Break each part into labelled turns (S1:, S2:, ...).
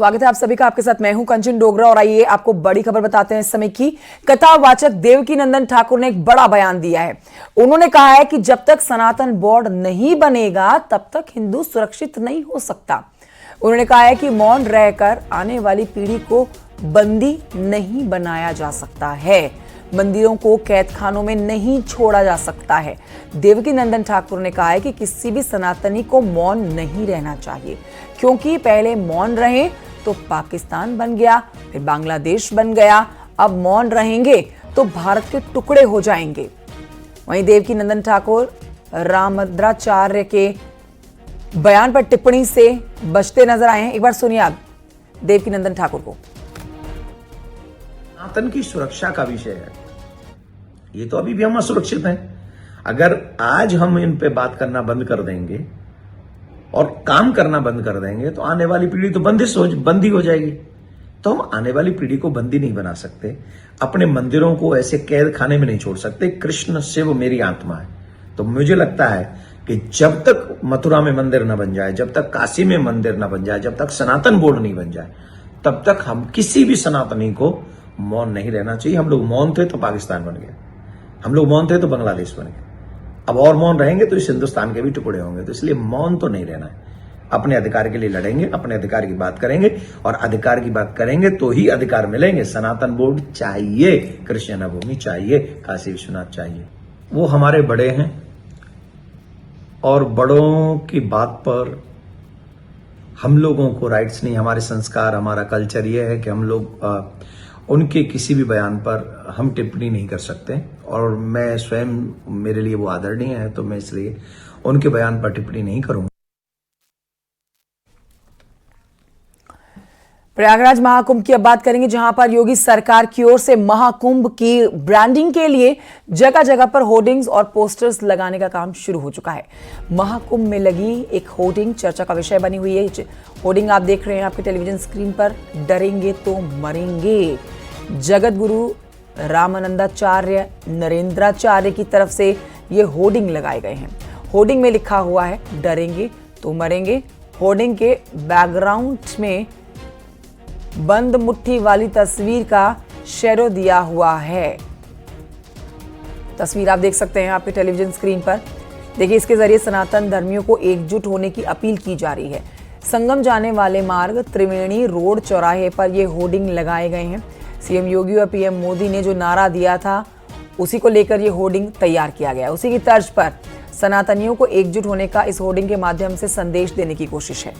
S1: स्वागत है आप सभी का। आपके साथ मैं हूं कंचन डोगरा और आइए आपको बड़ी खबर बताते हैं इस समय की। कथावाचक देवकीनंदन ठाकुर ने एक बड़ा बयान दिया है। उन्होंने कहा है कि जब तक सनातन बोर्ड नहीं बनेगा तब तक हिंदू सुरक्षित नहीं हो सकता। उन्होंने कहा है कि मौन रहकर आने वाली पीढ़ी को बंदी नहीं बनाया जा सकता है, मंदिरों को कैदखानों में नहीं छोड़ा जा सकता है। देवकीनंदन ठाकुर ने कहा है कि किसी भी सनातनी को मौन नहीं रहना चाहिए, क्योंकि पहले मौन रहे तो पाकिस्तान बन गया, फिर बांग्लादेश बन गया, अब मौन रहेंगे तो भारत के टुकड़े हो जाएंगे। वहीं देवकीनंदन ठाकुर रामभद्राचार्य के बयान पर टिप्पणी से बचते नजर आए हैं। एक बार सुनिए आप देवकीनंदन ठाकुर को।
S2: सनातन की सुरक्षा का विषय है, ये तो अभी भी हम असुरक्षित हैं। अगर आज हम इन पे बात करना बंद कर देंगे और काम करना बंद कर देंगे तो आने वाली पीढ़ी तो बंदी हो जाएगी। तो हम आने वाली पीढ़ी को बंदी नहीं बना सकते, अपने मंदिरों को ऐसे कैद खाने में नहीं छोड़ सकते। कृष्ण शिव मेरी आत्मा है। तो मुझे लगता है कि जब तक मथुरा में मंदिर न बन जाए, जब तक काशी में मंदिर न बन जाए, जब तक सनातन बोर्ड नहीं बन जाए, तब तक हम किसी भी सनातनी को मौन नहीं रहना चाहिए। हम लोग मौन थे तो पाकिस्तान बन गया, हम लोग मौन थे तो बांग्लादेश बन गया, अब और मौन रहेंगे तो इस हिंदुस्तान के भी टुकड़े होंगे। तो इसलिए मौन तो नहीं रहना है, अपने अधिकार के लिए लड़ेंगे, अपने अधिकार की बात करेंगे, और अधिकार की बात करेंगे तो ही अधिकार मिलेंगे। सनातन बोर्ड चाहिए, कृष्ण भूमि चाहिए, काशी विश्वनाथ चाहिए। वो हमारे बड़े हैं और बड़ों की बात पर हम लोगों को राइट्स नहीं। हमारे संस्कार, हमारा कल्चर ये है कि हम लोग उनके किसी भी बयान पर हम टिप्पणी नहीं कर सकते, और मैं स्वयं, मेरे लिए वो आदरणीय है, तो मैं इसलिए उनके बयान पर टिप्पणी नहीं करूंगा।
S1: प्रयागराज महाकुंभ की अब बात करेंगे, जहां पर योगी सरकार की ओर से महाकुंभ की ब्रांडिंग के लिए जगह जगह पर होर्डिंग्स और पोस्टर्स लगाने का काम शुरू हो चुका है। महाकुंभ में लगी एक होर्डिंग चर्चा का विषय बनी हुई है। होर्डिंग आप देख रहे हैं आपके टेलीविजन स्क्रीन पर, डरेंगे तो मरेंगे। जगत गुरु रामानंदाचार्य नरेंद्राचार्य की तरफ से ये होर्डिंग लगाए गए हैं। होर्डिंग में लिखा हुआ है डरेंगे तो मरेंगे। होर्डिंग के बैकग्राउंड में बंद मुट्ठी वाली तस्वीर का शेडो दिया हुआ है। तस्वीर आप देख सकते हैं आपके टेलीविजन स्क्रीन पर। देखिए, इसके जरिए सनातन धर्मियों को एकजुट होने की अपील की जा रही है। संगम जाने वाले मार्ग त्रिवेणी रोड चौराहे पर ये होर्डिंग लगाए गए हैं। सीएम योगी और पीएम मोदी ने जो नारा दिया था उसी को लेकर ये होर्डिंग तैयार किया गया। उसी की तर्ज पर सनातनियों को एकजुट होने का इस होर्डिंग के माध्यम से संदेश देने की कोशिश है।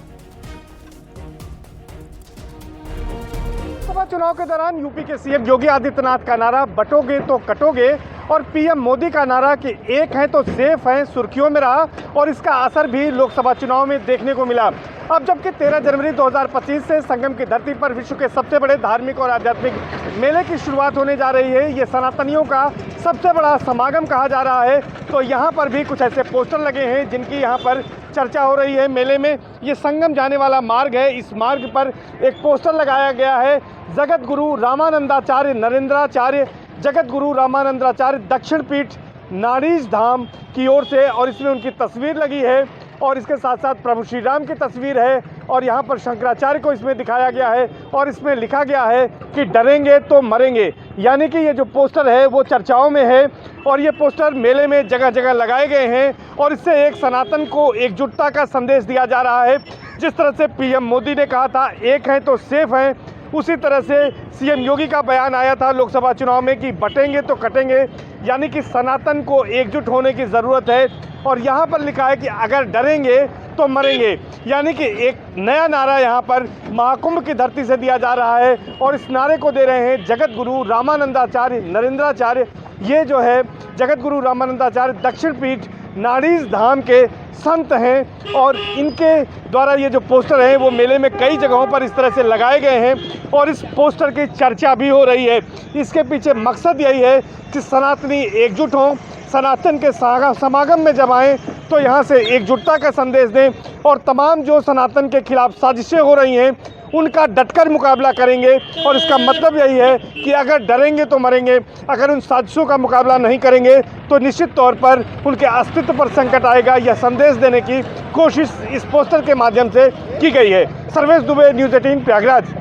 S3: लोकसभा चुनाव के दौरान यूपी के सीएम योगी आदित्यनाथ का नारा बटोगे तो कटोगे और पीएम मोदी का नारा कि एक है तो सेफ है सुर्खियों में रहा, और इसका असर भी लोकसभा चुनाव में देखने को मिला। अब जबकि 13 जनवरी 2025 से संगम की धरती पर विश्व के सबसे बड़े धार्मिक और आध्यात्मिक मेले की शुरुआत होने जा रही है, ये सनातनियों का सबसे बड़ा समागम कहा जा रहा है। तो यहाँ पर भी कुछ ऐसे पोस्टर लगे हैं जिनकी यहाँ पर चर्चा हो रही है मेले में। ये संगम जाने वाला मार्ग है, इस मार्ग पर एक पोस्टर लगाया गया है, जगत गुरु रामानंदाचार्य नरेंद्राचार्य जगत गुरु रामानंदाचार्य दक्षिण पीठ नाड़ीज धाम की ओर से, और इसमें उनकी तस्वीर लगी है, और इसके साथ साथ प्रभु श्री राम की तस्वीर है, और यहाँ पर शंकराचार्य को इसमें दिखाया गया है, और इसमें लिखा गया है कि डरेंगे तो मरेंगे। यानी कि ये जो पोस्टर है वो चर्चाओं में है, और ये पोस्टर मेले में जगह जगह लगाए गए हैं, और इससे एक सनातन को एकजुटता का संदेश दिया जा रहा है। जिस तरह से पीएम मोदी ने कहा था एक है तो सेफ है, उसी तरह से सीएम योगी का बयान आया था लोकसभा चुनाव में कि बटेंगे तो कटेंगे, यानी कि सनातन को एकजुट होने की ज़रूरत है। और यहाँ पर लिखा है कि अगर डरेंगे तो मरेंगे, यानी कि एक नया नारा यहाँ पर महाकुंभ की धरती से दिया जा रहा है, और इस नारे को दे रहे हैं जगत गुरु रामानंदाचार्य नरेंद्राचार्य। ये जो है जगत गुरु रामानंदाचार्य दक्षिण पीठ नाड़ीज धाम के संत हैं, और इनके द्वारा ये जो पोस्टर हैं वो मेले में कई जगहों पर इस तरह से लगाए गए हैं, और इस पोस्टर की चर्चा भी हो रही है। इसके पीछे मकसद यही है कि सनातनी एकजुट हों, सनातन के समागम में जब आएँ तो यहाँ से एकजुटता का संदेश दें, और तमाम जो सनातन के खिलाफ साजिशें हो रही हैं उनका डटकर मुकाबला करेंगे। और इसका मतलब यही है कि अगर डरेंगे तो मरेंगे, अगर उन साजिशों का मुकाबला नहीं करेंगे तो निश्चित तौर पर उनके अस्तित्व पर संकट आएगा। यह संदेश देने की कोशिश इस पोस्टर के माध्यम से की गई है। सर्वेश दुबे, न्यूज़ 18 प्रयागराज।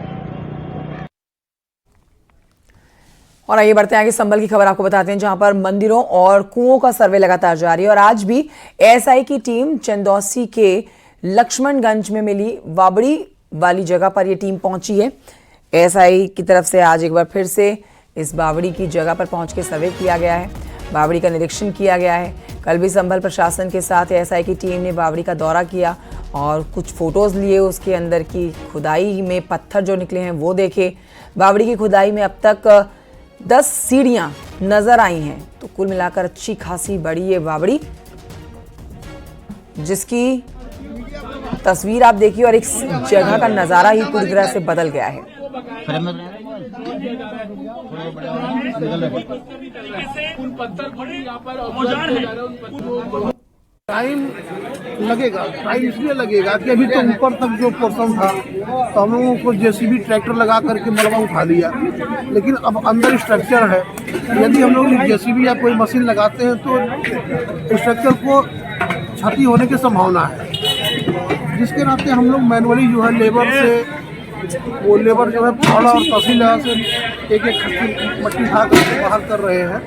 S1: और आइए बढ़ते हैं आगे। संभल की खबर आपको बताते हैं, जहां पर मंदिरों और कुओं का सर्वे लगातार जारी है और आज भी एएसआई की टीम चंदौसी के लक्ष्मणगंज में मिली वाबड़ी वाली जगह पर यह टीम पहुंची है। एएसआई की तरफ से आज एक बार फिर से इस बावड़ी की जगह पर पहुंच के सर्वे किया गया है, बावड़ी का निरीक्षण किया गया है। कल भी संभल प्रशासन के साथ एएसआई की टीम ने बावड़ी का दौरा किया और कुछ फोटोज लिए, उसके अंदर की खुदाई में पत्थर जो निकले हैं वो देखे। बावड़ी की खुदाई में अब तक 10 सीढ़ियां नजर आई हैं, तो कुल मिलाकर अच्छी खासी बड़ी ये बावड़ी, जिसकी तस्वीर आप देखिए और एक जगह का नजारा ही पूरी तरह से बदल गया है।
S4: टाइम लगेगा, टाइम इसलिए लगेगा कि अभी तो ऊपर तक जो पोर्शन था तो हम लोगों को जेसीबी ट्रैक्टर लगा करके मलबा उठा लिया, लेकिन अब अंदर स्ट्रक्चर है। यदि हम लोग जेसीबी या कोई मशीन लगाते हैं तो स्ट्रक्चर को क्षति होने की संभावना है, जिसके नाते हम लोग मैनुअली जो है लेबर जो है फाड़ा और तहसील से एक खट्टी मट्टी उठा करके बाहर कर रहे हैं,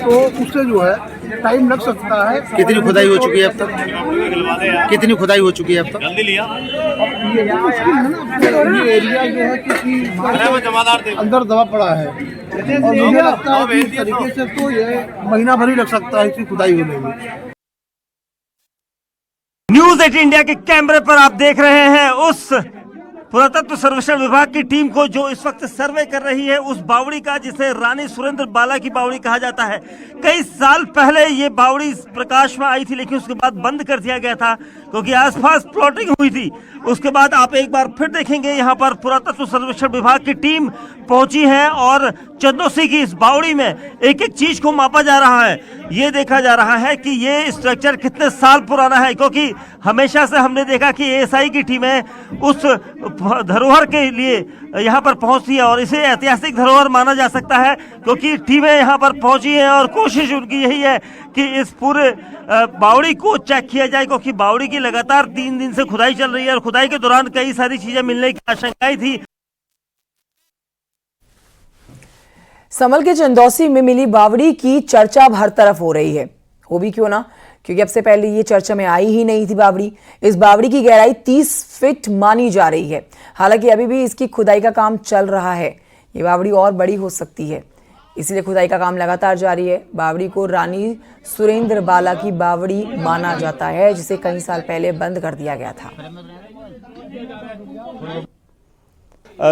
S4: तो उससे जो है टाइम लग सकता है।
S5: कितनी खुदाई हो चुकी है अब तक? कितनी खुदाई हो चुकी है अब तक?
S4: ये मुश्किल है ना, ये एरिया जो है कि अंदर दबा पड़ा है और मुझे लगता है कि इस तरीके से तो ये महीना भर ही लग सकता है इसकी खुदाई होने में।
S6: न्यूज़ 18 इंडिया के कैमरे पर आप देख रहे हैं उस पुरातत्व सर्वेक्षण विभाग की टीम को जो इस वक्त सर्वे कर रही है उस बावड़ी का, जिसे रानी सुरेंद्र बाला की बावड़ी कहा जाता है। कई साल पहले ये बावड़ी प्रकाश में आई थी, लेकिन उसके बाद बंद कर दिया गया था क्योंकि आसपास प्लॉटिंग हुई थी। उसके बाद आप एक बार फिर देखेंगे यहाँ पर पुरातत्व सर्वेक्षण विभाग की टीम पहुंची है और चंदौसी की इस बावड़ी में एक एक चीज को मापा जा रहा है। ये देखा जा रहा है कि ये स्ट्रक्चर कितने साल पुराना है, क्योंकि हमेशा से हमने देखा कि एएसआई की टीमें उस धरोहर के लिए यहाँ पर पहुंचती है और इसे ऐतिहासिक धरोहर माना जा सकता है, क्योंकि टीमें यहाँ पर पहुंची हैं और कोशिश उनकी यही है कि इस पूरे बावड़ी को चेक किया जाए, क्योंकि बावड़ी की लगातार 3 दिन से खुदाई चल रही है और खुदाई के दौरान कई सारी चीजें मिलने की आशंकाएं थी।
S1: संभल के चंदौसी में मिली बावड़ी की चर्चा अब हर तरफ हो रही है, वो भी क्यों ना, क्योंकि अब से पहले ये चर्चा में आई ही नहीं थी बावड़ी। इस बावड़ी की गहराई 30 फीट मानी जा रही है। हालांकि अभी भी इसकी खुदाई का काम चल रहा है। ये बावड़ी और बड़ी हो सकती है, इसलिए खुदाई का काम लगातार जारी है। बावड़ी को रानी सुरेंद्र बाला की बावड़ी माना जाता है, जिसे कई साल पहले बंद कर दिया गया था।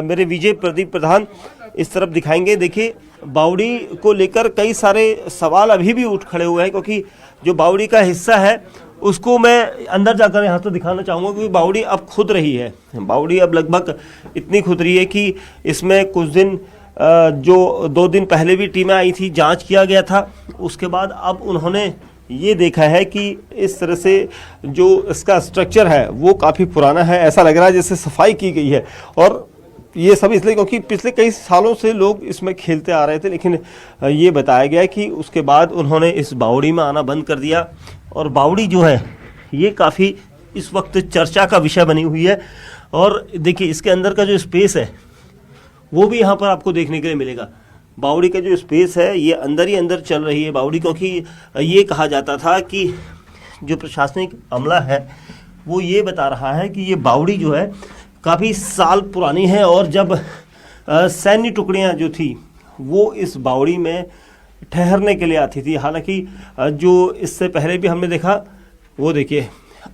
S6: मेरे विजय प्रदीप प्रधान इस तरफ दिखाएंगे। देखिए, बावड़ी को लेकर कई सारे सवाल अभी भी उठ खड़े हुए हैं, क्योंकि जो बावड़ी का हिस्सा है उसको मैं अंदर जाकर यहाँ तो दिखाना चाहूँगा, क्योंकि बावड़ी अब खुद रही है। बावड़ी अब लगभग इतनी खुद रही है कि इसमें कुछ दिन जो 2 दिन पहले भी टीमें आई थी, जांच किया गया था। उसके बाद अब उन्होंने ये देखा है कि इस तरह से जो इसका स्ट्रक्चर है वो काफ़ी पुराना है, ऐसा लग रहा है जैसे सफाई की गई है। और ये सब इसलिए क्योंकि पिछले कई सालों से लोग इसमें खेलते आ रहे थे, लेकिन ये बताया गया कि उसके बाद उन्होंने इस बावड़ी में आना बंद कर दिया। और बावड़ी जो है ये काफ़ी इस वक्त चर्चा का विषय बनी हुई है। और देखिए, इसके अंदर का जो स्पेस है वो भी यहाँ पर आपको देखने के लिए मिलेगा। बावड़ी का जो स्पेस है ये अंदर ही अंदर चल रही है बावड़ी, क्योंकि ये कहा जाता था कि जो प्रशासनिक अमला है वो ये बता रहा है कि ये बावड़ी जो है काफ़ी साल पुरानी है और जब सैन्य टुकड़ियाँ जो थी वो इस बावड़ी में ठहरने के लिए आती थी। हालांकि जो इससे पहले भी हमने देखा, वो देखिए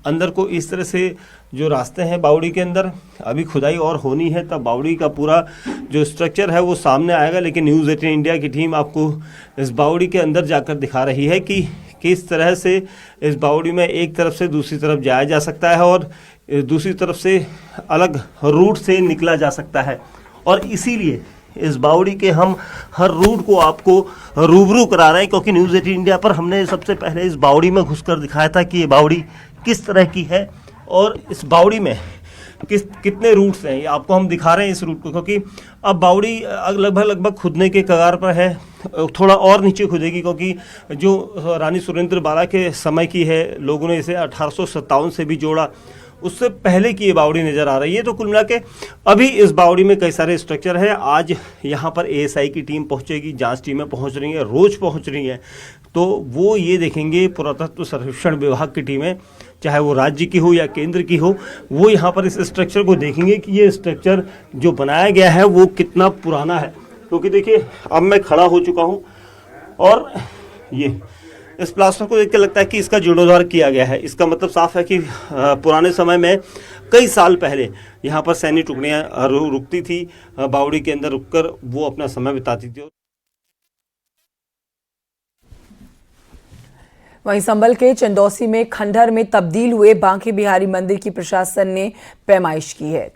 S6: अंदर को इस तरह से जो रास्ते हैं बावड़ी के अंदर, अभी खुदाई और होनी है तब बावड़ी का पूरा जो स्ट्रक्चर है वो सामने आएगा। लेकिन न्यूज़ 18 इंडिया की टीम आपको इस बावड़ी के अंदर जाकर दिखा रही है कि किस तरह से इस बावड़ी में एक तरफ से दूसरी तरफ जाया जा सकता है और दूसरी तरफ से अलग रूट से निकला जा सकता है। और इसीलिए इस बावड़ी के हम हर रूट को आपको रूबरू करा रहे हैं, क्योंकि न्यूज़ 18 इंडिया पर हमने सबसे पहले इस बावड़ी में घुसकर दिखाया था कि ये बावड़ी किस तरह की है। और इस बावड़ी में कितने रूट्स हैं, ये आपको हम दिखा रहे हैं इस रूट को, क्योंकि अब बावड़ी लगभग खुदने के कगार पर है। थोड़ा और नीचे खुदेगी, क्योंकि जो रानी सुरेंद्र बाला के समय की है, लोगों ने इसे 1857 से भी जोड़ा, उससे पहले की ये बावड़ी नज़र आ रही है। तो कुल मिला के अभी इस बावड़ी में कई सारे स्ट्रक्चर है। आज यहाँ पर एएसआई की टीम पहुँचेगी, जांच टीमें पहुँच रही हैं, रोज पहुँच रही हैं, तो वो ये देखेंगे, पुरातत्व सर्वेक्षण विभाग की टीमें, चाहे वो राज्य की हो या केंद्र की हो, वो यहाँ पर इस स्ट्रक्चर को देखेंगे कि ये स्ट्रक्चर जो बनाया गया है वो कितना पुराना है। क्योंकि देखिए अब मैं खड़ा हो चुका हूँ और ये इस प्लास्टर को देख के लगता है कि इसका जीर्णोद्धार किया गया है। इसका मतलब साफ है कि पुराने समय में कई साल पहले यहाँ पर सैन्य टुकड़ियाँ रुकती थी, बावड़ी के अंदर रुककर वो अपना समय बिताती थी।
S1: वहीं संभल के चंदौसी में खंडहर में तब्दील हुए बांके बिहारी मंदिर की प्रशासन ने पैमाइश की है।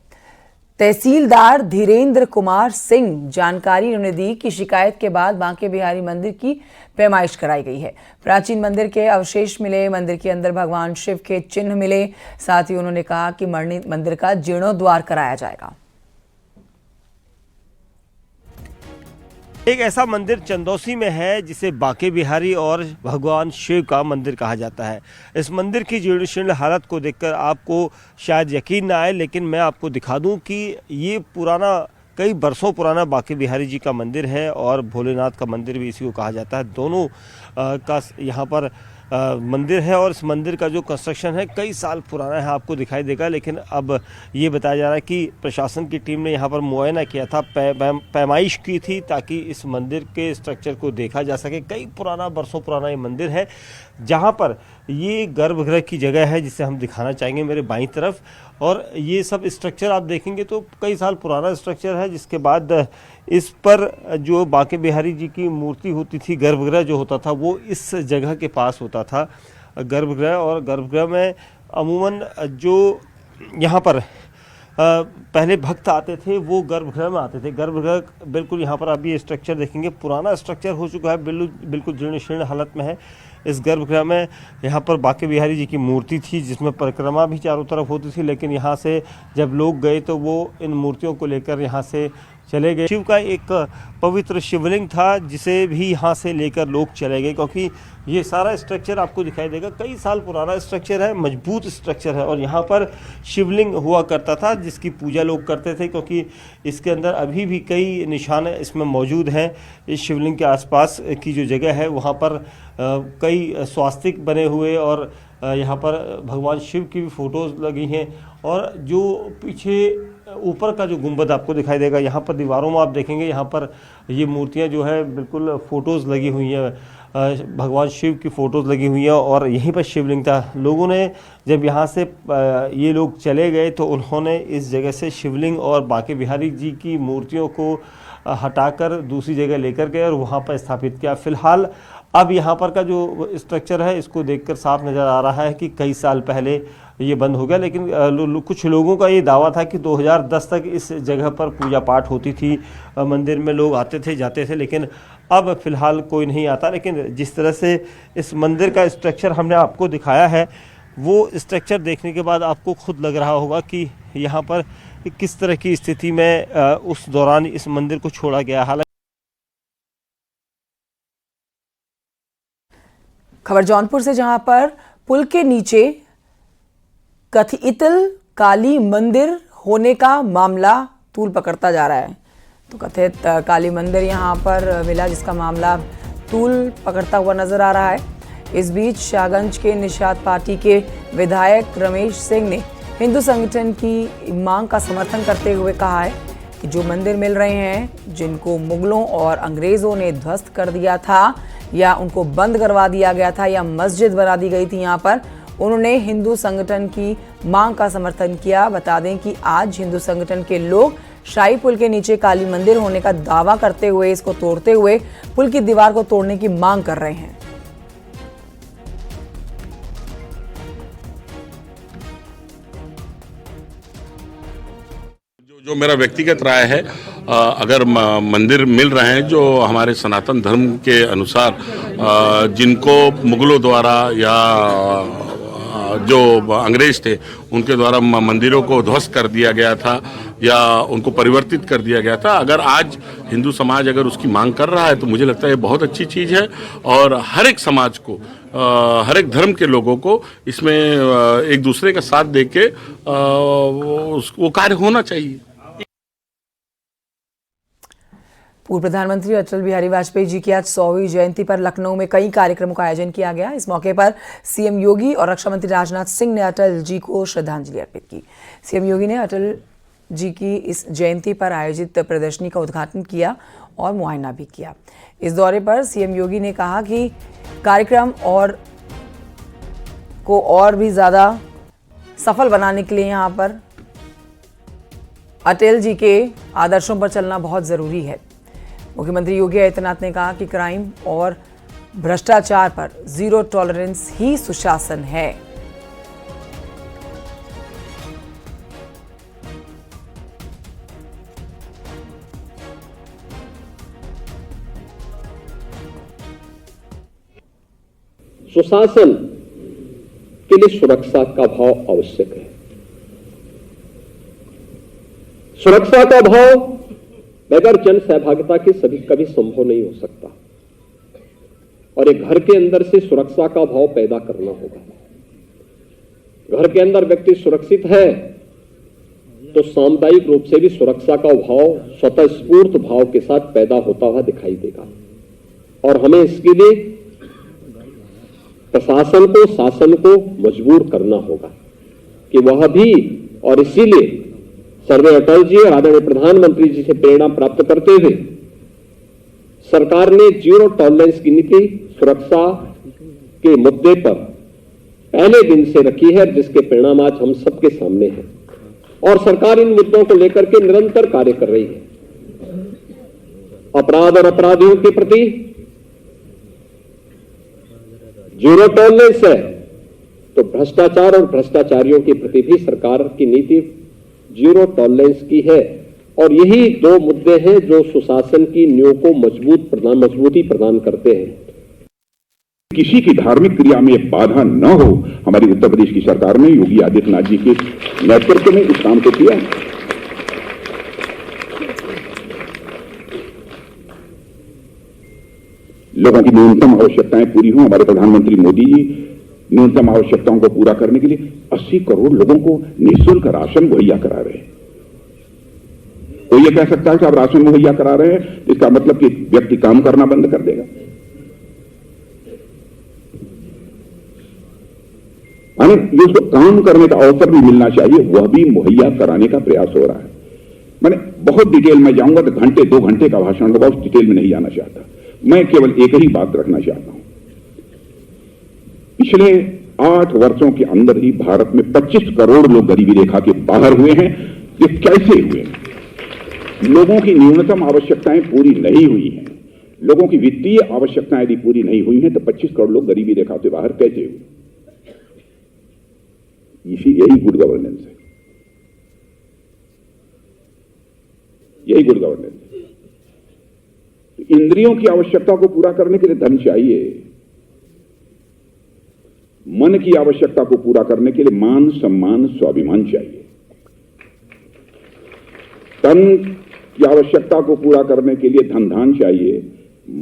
S1: तहसीलदार धीरेन्द्र कुमार सिंह जानकारी उन्होंने दी कि शिकायत के बाद बांके बिहारी मंदिर की पैमाइश कराई गई है। प्राचीन मंदिर के अवशेष मिले, मंदिर के अंदर भगवान शिव के चिन्ह मिले, साथ ही उन्होंने कहा कि मंदिर का जीर्णोद्धार कराया जाएगा।
S6: एक ऐसा मंदिर चंदौसी में है जिसे बांके बिहारी और भगवान शिव का मंदिर कहा जाता है। इस मंदिर की जीर्ण हालत को देखकर आपको शायद यकीन ना आए, लेकिन मैं आपको दिखा दूं कि ये पुराना, कई बरसों पुराना बांके बिहारी जी का मंदिर है और भोलेनाथ का मंदिर भी इसी को कहा जाता है। दोनों का यहाँ पर मंदिर है और इस मंदिर का जो कंस्ट्रक्शन है कई साल पुराना है, आपको दिखाई देगा। लेकिन अब ये बताया जा रहा है कि प्रशासन की टीम ने यहाँ पर मुआयना किया था, पैमाइश की थी ताकि इस मंदिर के स्ट्रक्चर को देखा जा सके। कई पुराना, बरसों पुराना ये मंदिर है, जहाँ पर ये गर्भगृह की जगह है जिसे हम दिखाना चाहेंगे मेरे बाईं तरफ। और ये सब स्ट्रक्चर आप देखेंगे तो कई साल पुराना स्ट्रक्चर है, जिसके बाद इस पर जो बांके बिहारी जी की मूर्ति होती थी, गर्भगृह जो होता था वो इस जगह के पास होता था गर्भगृह। और गर्भगृह में अमूमन जो यहाँ पर पहले भक्त आते थे वो गर्भगृह में आते थे। गर्भगृह बिल्कुल यहाँ पर आप ये स्ट्रक्चर देखेंगे पुराना स्ट्रक्चर हो चुका है, बिल्कुल जीर्ण शीर्ण हालत में है। इस गर्भगृह में यहाँ पर बांके बिहारी जी की मूर्ति थी जिसमें परिक्रमा भी चारों तरफ होती थी, लेकिन यहाँ से जब लोग गए तो वो इन मूर्तियों को लेकर यहाँ से चले गए। शिव का एक पवित्र शिवलिंग था जिसे भी यहाँ से लेकर लोग चले गए, क्योंकि ये सारा स्ट्रक्चर आपको दिखाई देगा कई साल पुराना स्ट्रक्चर है, मजबूत स्ट्रक्चर है। और यहाँ पर शिवलिंग हुआ करता था जिसकी पूजा लोग करते थे, क्योंकि इसके अंदर अभी भी कई निशान इसमें मौजूद हैं। इस शिवलिंग के आसपास की जो जगह है वहाँ पर कई स्वास्तिक बने हुए और यहाँ पर भगवान शिव की भी फ़ोटोज़ लगी हैं। और जो पीछे ऊपर का जो गुंबद आपको दिखाई देगा, यहाँ पर दीवारों में आप देखेंगे यहाँ पर ये मूर्तियाँ जो है बिल्कुल फ़ोटोज़ लगी हुई हैं, भगवान शिव की फ़ोटोज़ लगी हुई हैं। और यहीं पर शिवलिंग था। लोगों ने जब यहाँ से ये लोग चले गए तो उन्होंने इस जगह से शिवलिंग और बांके बिहारी जी की मूर्तियों को हटाकर दूसरी जगह लेकर गए और वहाँ पर स्थापित किया। फ़िलहाल अब यहाँ पर का जो स्ट्रक्चर है इसको देखकर साफ नज़र आ रहा है कि कई साल पहले ये बंद हो गया। लेकिन कुछ लोगों का ये दावा था कि 2010 तक इस जगह पर पूजा पाठ होती थी, मंदिर में लोग आते थे जाते थे, लेकिन अब फ़िलहाल कोई नहीं आता। लेकिन जिस तरह से इस मंदिर का स्ट्रक्चर हमने आपको दिखाया है, वो स्ट्रक्चर देखने के बाद आपको खुद लग रहा होगा कि यहाँ पर किस तरह की स्थिति में उस दौरान इस मंदिर को छोड़ा गया। हालांकि
S1: खबर जौनपुर से, जहां पर पुल के नीचे कथित काली मंदिर होने का मामला तूल पकड़ता जा रहा है। तो कथित काली मंदिर यहां पर मिला जिसका मामला तूल पकड़ता हुआ नजर आ रहा है। इस बीच शाहगंज के निषाद पार्टी के विधायक रमेश सिंह ने हिंदू संगठन की मांग का समर्थन करते हुए कहा है कि जो मंदिर मिल रहे हैं जिनको मुगलों और अंग्रेज़ों ने ध्वस्त कर दिया था या उनको बंद करवा दिया गया था या मस्जिद बना दी गई थी, यहाँ पर उन्होंने हिंदू संगठन की मांग का समर्थन किया। बता दें कि आज हिंदू संगठन के लोग शाही पुल के नीचे काली मंदिर होने का दावा करते हुए इसको तोड़ते हुए पुल की दीवार को तोड़ने की मांग कर रहे हैं।
S7: जो मेरा व्यक्तिगत राय है, अगर मंदिर मिल रहे हैं जो हमारे सनातन धर्म के अनुसार जिनको मुगलों द्वारा या जो अंग्रेज थे उनके द्वारा मंदिरों को ध्वस्त कर दिया गया था या उनको परिवर्तित कर दिया गया था। अगर आज हिंदू समाज अगर उसकी मांग कर रहा है तो मुझे लगता है ये बहुत अच्छी चीज़ है और हर एक समाज को, हर एक धर्म के लोगों को इसमें एक दूसरे का साथ देके वो कार्य होना चाहिए।
S1: पूर्व प्रधानमंत्री अटल बिहारी वाजपेयी जी की आज 100वीं जयंती पर लखनऊ में कई कार्यक्रमों का आयोजन किया गया। इस मौके पर सीएम योगी और रक्षा मंत्री राजनाथ सिंह ने अटल जी को श्रद्धांजलि अर्पित की। सीएम योगी ने अटल जी की इस जयंती पर आयोजित प्रदर्शनी का उद्घाटन किया और मुआयना भी किया। इस दौरे पर सीएम योगी ने कहा कि कार्यक्रम और भी ज्यादा सफल बनाने के लिए यहाँ पर अटल जी के आदर्शों पर चलना बहुत जरूरी है। मुख्यमंत्री योगी आदित्यनाथ ने कहा कि क्राइम और भ्रष्टाचार पर जीरो टॉलरेंस ही सुशासन है।
S8: सुशासन के लिए सुरक्षा का भाव आवश्यक है। सुरक्षा का भाव बगैर जन सहभागिता के कभी संभव नहीं हो सकता और एक घर के अंदर से सुरक्षा का भाव पैदा करना होगा। घर के अंदर व्यक्ति सुरक्षित है तो सामुदायिक रूप से भी सुरक्षा का भाव स्वतः स्फूर्त भाव के साथ पैदा होता हुआ दिखाई देगा और हमें इसके लिए प्रशासन को, शासन को मजबूर करना होगा कि वह भी, और इसीलिए सर्वे अटल जी और आदरणीय प्रधानमंत्री जी से प्रेरणा प्राप्त करते हुए सरकार ने जीरो टॉलरेंस की नीति सुरक्षा के मुद्दे पर पहले दिन से रखी है, जिसके परिणाम आज हम सबके सामने हैं और सरकार इन मुद्दों को लेकर के निरंतर कार्य कर रही है। अपराध और अपराधियों के प्रति जीरो टॉलरेंस है तो भ्रष्टाचार और भ्रष्टाचारियों के प्रति भी सरकार की नीति जीरो टॉलरेंस की है और यही दो मुद्दे हैं जो सुशासन की नींव को मजबूती प्रदान करते हैं।
S9: किसी की धार्मिक क्रिया में बाधा न हो, हमारी उत्तर प्रदेश की सरकार ने योगी आदित्यनाथ जी के नेतृत्व में इस काम को किया है। लोगों की न्यूनतम आवश्यकताएं पूरी हों। हमारे प्रधानमंत्री मोदी जी न्यूनतम आवश्यकताओं को पूरा करने के लिए 80 करोड़ लोगों को निःशुल्क राशन मुहैया करा रहे हैं। कोई ये कह सकता है कि आप राशन मुहैया करा रहे हैं, इसका मतलब कि व्यक्ति काम करना बंद कर देगा। जिसको काम करने का अवसर भी मिलना चाहिए वह भी मुहैया कराने का प्रयास हो रहा है। मैंने बहुत डिटेल में जाऊंगा तो घंटे 2 घंटे का भाषण होगा, उस डिटेल में नहीं जाना चाहता। मैं केवल एक ही बात रखना चाहता हूं। पिछले 8 वर्षों के अंदर ही भारत में 25 करोड़ लोग गरीबी रेखा के बाहर हुए हैं। ये कैसे हुए? लोगों की न्यूनतम आवश्यकताएं पूरी नहीं हुई हैं। लोगों की वित्तीय आवश्यकताएं यदि पूरी नहीं हुई हैं तो 25 करोड़ लोग गरीबी रेखा से बाहर कैसे हुए? यही गुड गवर्नेंस है। यही गुड गवर्नेंस है। इंद्रियों की आवश्यकता को पूरा करने के लिए धन चाहिए। मन की आवश्यकता को पूरा करने के लिए मान, सम्मान, स्वाभिमान चाहिए। तन की आवश्यकता को पूरा करने के लिए धन धान चाहिए।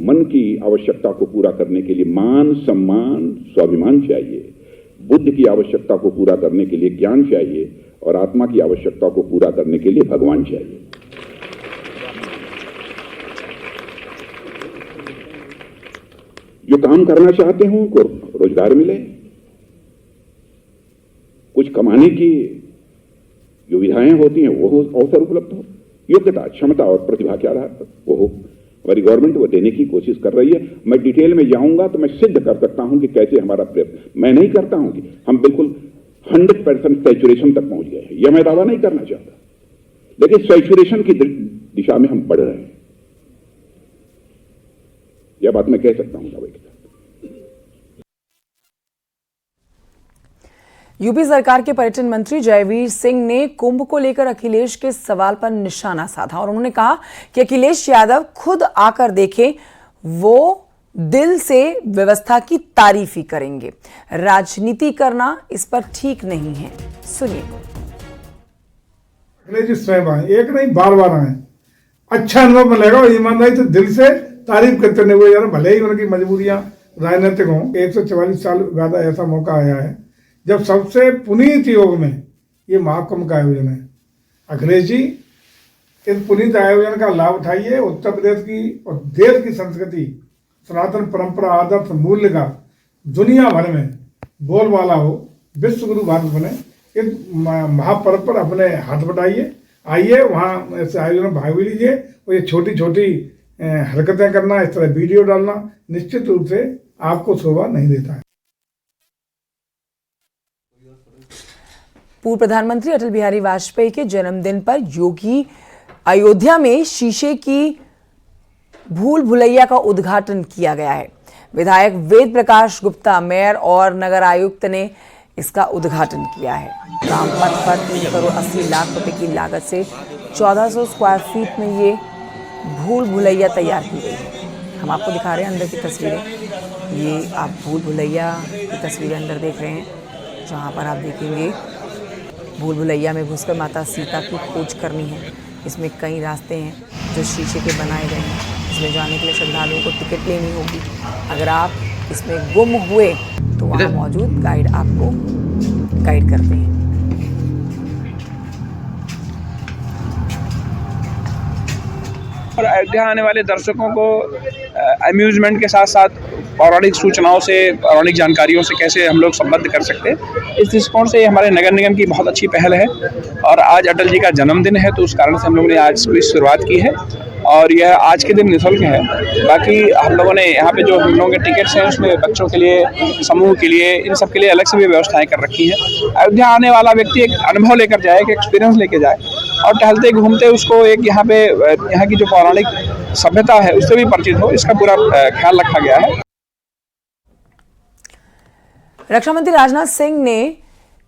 S9: मन की आवश्यकता को पूरा करने के लिए मान, सम्मान, स्वाभिमान चाहिए। बुद्धि की आवश्यकता को पूरा करने के लिए ज्ञान चाहिए और आत्मा की आवश्यकता को पूरा करने के लिए भगवान चाहिए। जो काम करना चाहते हो उनको रोजगार मिले, कुछ कमाने की जो विधाएं होती हैं वो अवसर उपलब्ध हो, योग्यता, क्षमता और प्रतिभा के आधार पर वो हो। हमारी गवर्नमेंट वो देने की कोशिश कर रही है। मैं डिटेल में जाऊंगा तो मैं सिद्ध कर सकता हूं कि कैसे हमारा प्रयत्न। मैं नहीं करता हूं कि हम बिल्कुल 100% सैचुरेशन तक पहुंच गए हैं, यह मैं दावा नहीं करना चाहता, लेकिन सैचुरेशन की दिशा में हम बढ़ रहे हैं, यह बात मैं कह सकता हूं दावे के साथ।
S1: यूपी सरकार के पर्यटन मंत्री जयवीर सिंह ने कुंभ को लेकर अखिलेश के सवाल पर निशाना साधा और उन्होंने कहा कि अखिलेश यादव खुद आकर देखें, वो दिल से व्यवस्था की तारीफ ही करेंगे। राजनीति करना इस पर ठीक नहीं है। सुनिए।
S10: अखिलेश जी स्वयं आए, एक नहीं बार बार आए, अच्छा अनुभव मिलेगा और ईमानदारी से दिल से तारीफ करते हुए जाना। भले ही उनकी मजबूरियां राजनीतिक हों, 144 साल बाद ऐसा मौका आया है जब सबसे पुनीत योग में ये महाकुंभ का आयोजन है। अखिलेश जी इस पुनीत आयोजन का लाभ उठाइए। उत्तर प्रदेश की और देश की संस्कृति, सनातन परंपरा, आदर्श, मूल्य का दुनिया भर में बोलबाला हो, विश्व गुरु भारत बने। इस महापर्व पर अपने हाथ बटाइए, आइए वहाँ ऐसे आयोजन में भाग भी लीजिए। और ये छोटी छोटी हरकतें करना, इस तरह वीडियो डालना निश्चित रूप से आपको शोभा नहीं देता है।
S1: पूर्व प्रधानमंत्री अटल बिहारी वाजपेयी के जन्मदिन पर योगी अयोध्या में शीशे की भूल भुलैया का उद्घाटन किया गया है। विधायक वेद प्रकाश गुप्ता, मेयर और नगर आयुक्त ने इसका उद्घाटन किया है। राम पथ पर 3 करोड़ 80 लाख रुपए की लागत से 1400 स्क्वायर फीट में ये भूल भुलैया तैयार की गई है। हम आपको दिखा रहे हैं अंदर की तस्वीरें। ये आप भूल भुलैया की तस्वीरें अंदर देख रहे हैं, जहाँ पर आप देखेंगे भूल भुलैया में घुसकर माता सीता की खोज करनी है। इसमें कई रास्ते हैं जो शीशे के बनाए गए हैं। इसमें जाने के लिए श्रद्धालुओं को टिकट लेनी होगी। अगर आप इसमें गुम हुए तो वहाँ मौजूद गाइड आपको गाइड करते हैं।
S11: और अयोध्या आने वाले दर्शकों को अम्यूजमेंट के साथ साथ पौराणिक सूचनाओं से, पौराणिक जानकारियों से कैसे हम लोग संबद्ध कर सकते हैं, इस दृष्टिकोण से हमारे नगर निगम की बहुत अच्छी पहल है। और आज अटल जी का जन्मदिन है तो उस कारण से हम लोगों ने आज इसकी शुरुआत की है और यह आज के दिन निःशुल्क है। बाकी हम लोगों ने यहाँ पे जो हम लोगों के टिकट्स हैं उसमें बच्चों के लिए, समूह के लिए, इन सब के लिए अलग से भी व्यवस्थाएं कर रखी हैं। अयोध्या आने वाला व्यक्ति एक अनुभव लेकर जाए, एक एक्सपीरियंस लेके जाए और टहलते घूमते उसको एक यहाँ पे यहाँ की जो पौराणिक सभ्यता है उससे भी परिचित हो, इसका पूरा ख्याल रखा गया है।
S1: रक्षा मंत्री राजनाथ सिंह ने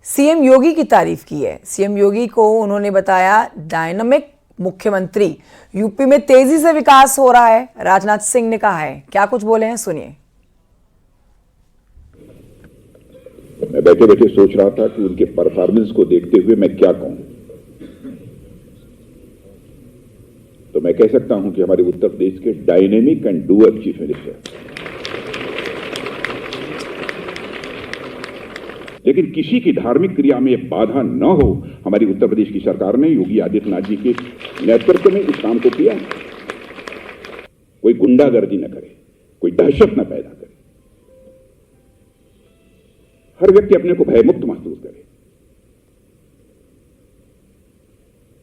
S1: सीएम योगी की तारीफ की है। सीएम योगी को उन्होंने बताया डायनामिक मुख्यमंत्री। यूपी में तेजी से विकास हो रहा है, राजनाथ सिंह ने कहा है। क्या कुछ बोले हैं, सुनिए।
S9: मैं बैठे बैठे सोच रहा था कि उनके परफॉर्मेंस को देखते हुए मैं क्या कहूं। तो मैं कह सकता हूं कि हमारे उत्तर प्रदेश के dynamic and doer chief minister. लेकिन किसी की धार्मिक क्रिया में बाधा न हो, हमारी उत्तर प्रदेश की सरकार ने योगी आदित्यनाथ जी के नेतृत्व में इस काम को किया। कोई गुंडागर्दी न करे, कोई दहशत न पैदा करे, हर व्यक्ति अपने को भयमुक्त महसूस करे।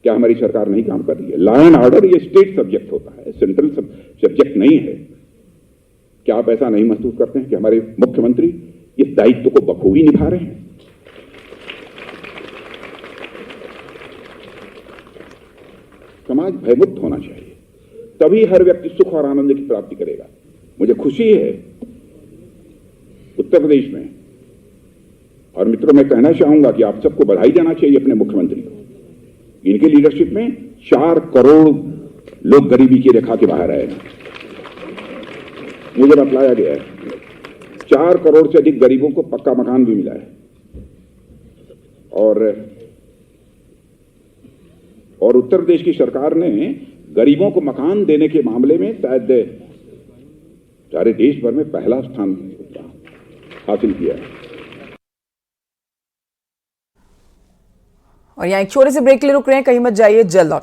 S9: क्या हमारी सरकार नहीं काम कर रही है? लॉ एंड ऑर्डर ये स्टेट सब्जेक्ट होता है, सेंट्रल सब्जेक्ट नहीं है। क्या आप ऐसा नहीं महसूस करते हैं कि हमारे मुख्यमंत्री इस दायित्व को बखूबी निभा रहे हैं? समाज भयमुक्त होना चाहिए, तभी हर व्यक्ति सुख और आनंद की प्राप्ति करेगा। मुझे खुशी है उत्तर प्रदेश में, और मित्रों मैं कहना चाहूंगा कि आप सबको बधाई देना चाहिए अपने मुख्यमंत्री को। इनके लीडरशिप में 4 करोड़ लोग गरीबी की रेखा के बाहर आए हैं। मुझे बतलाया गया है 4 करोड़ से अधिक गरीबों को पक्का मकान भी मिला है। और उत्तर प्रदेश की सरकार ने गरीबों को मकान देने के मामले में शायद सारे देश भर में पहला स्थान हासिल किया है।
S1: और यहाँ एक छोटे से ब्रेक के लिए रुक रहे हैं, कहीं मत जाइए, जल्द लौट